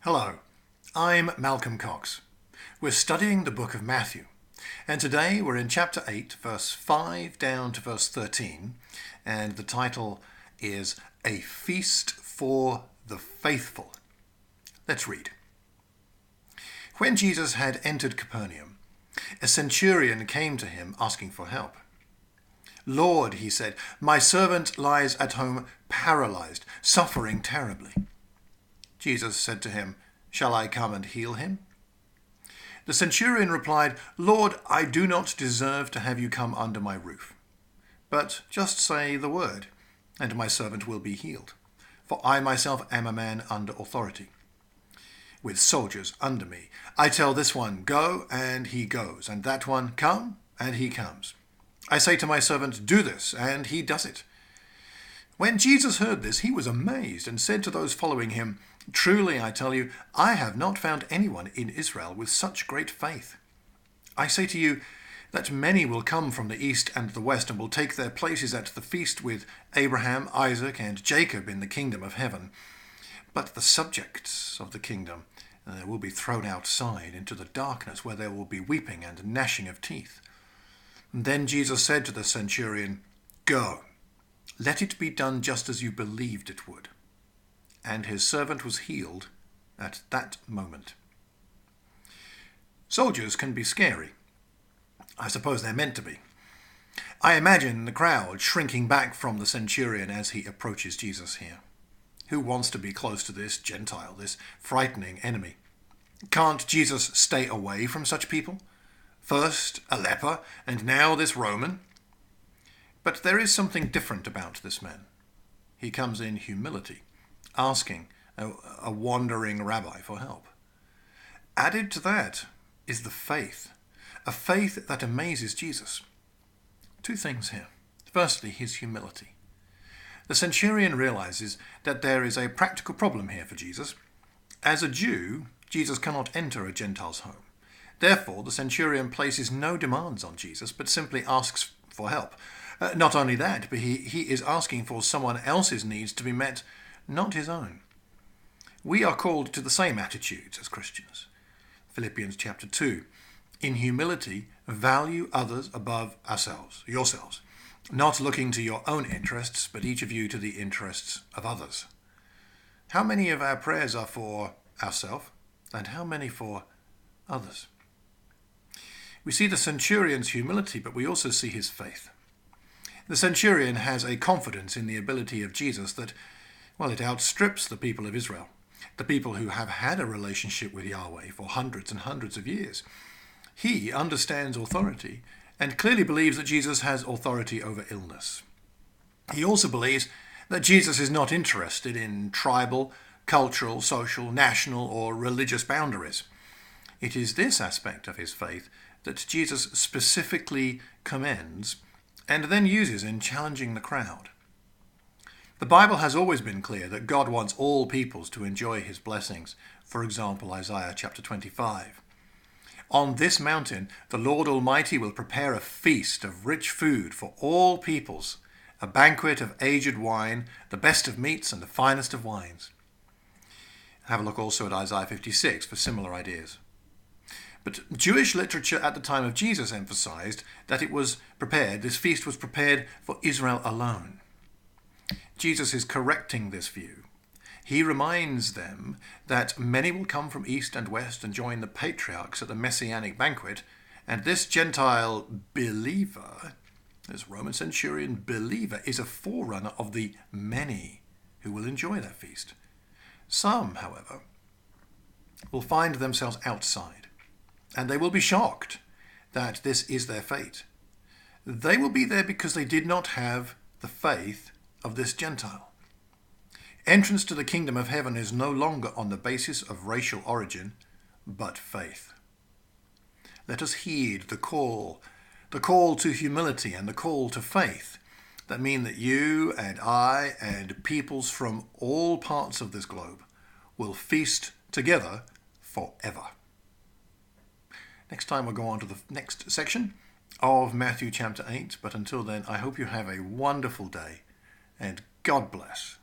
Hello, I'm Malcolm Cox. We're studying the book of Matthew, and today we're in chapter 8, verse 5 down to verse 13, and the title is A Feast for the Faithful. Let's read. When Jesus had entered Capernaum, a centurion came to him asking for help. "Lord," he said, "my servant lies at home paralyzed, suffering terribly." Jesus said to him, "Shall I come and heal him?" The centurion replied, "Lord, I do not deserve to have you come under my roof. But just say the word, and my servant will be healed. For I myself am a man under authority, with soldiers under me. I tell this one, 'Go,' and he goes, and that one, 'Come,' and he comes. I say to my servant, 'Do this,' and he does it." When Jesus heard this, he was amazed and said to those following him, "Truly, I tell you, I have not found anyone in Israel with such great faith. I say to you that many will come from the east and the west and will take their places at the feast with Abraham, Isaac, and Jacob in the kingdom of heaven. But the subjects of the kingdom will be thrown outside into the darkness, where there will be weeping and gnashing of teeth." And then Jesus said to the centurion, "Go, let it be done just as you believed it would." And his servant was healed at that moment. Soldiers can be scary. I suppose they're meant to be. I imagine the crowd shrinking back from the centurion as he approaches Jesus here. Who wants to be close to this Gentile, this frightening enemy? Can't Jesus stay away from such people? First a leper, and now this Roman. But there is something different about this man. He comes in humility, asking a wandering rabbi for help. Added to that is the faith, a faith that amazes Jesus. Two things here. Firstly, his humility. The centurion realizes that there is a practical problem here for Jesus. As a Jew, Jesus cannot enter a Gentile's home. Therefore, the centurion places no demands on Jesus, but simply asks for help. Not only that, but he is asking for someone else's needs to be met, not his own. We are called to the same attitudes as Christians. Philippians chapter 2. In humility, value others above yourselves, not looking to your own interests, but each of you to the interests of others. How many of our prayers are for ourselves, and how many for others? We see the centurion's humility, but we also see his faith. The centurion has a confidence in the ability of Jesus that, it outstrips the people of Israel, the people who have had a relationship with Yahweh for hundreds and hundreds of years. He understands authority and clearly believes that Jesus has authority over illness. He also believes that Jesus is not interested in tribal, cultural, social, national, or religious boundaries. It is this aspect of his faith that Jesus specifically commends and then uses in challenging the crowd. The Bible has always been clear that God wants all peoples to enjoy his blessings. For example, Isaiah chapter 25. "On this mountain, the Lord Almighty will prepare a feast of rich food for all peoples, a banquet of aged wine, the best of meats and the finest of wines." Have a look also at Isaiah 56 for similar ideas. But Jewish literature at the time of Jesus emphasized that this feast was prepared for Israel alone. Jesus is correcting this view. He reminds them that many will come from east and west and join the patriarchs at the messianic banquet, and this Gentile believer, this Roman centurion believer, is a forerunner of the many who will enjoy that feast. Some, however, will find themselves outside, and they will be shocked that this is their fate. They will be there because they did not have the faith of this Gentile. Entrance to the kingdom of heaven is no longer on the basis of racial origin, but faith. Let us heed the call to humility and the call to faith that mean that you and I and peoples from all parts of this globe will feast together forever. Next time we'll go on to the next section of Matthew chapter 8, but until then I hope you have a wonderful day and God bless.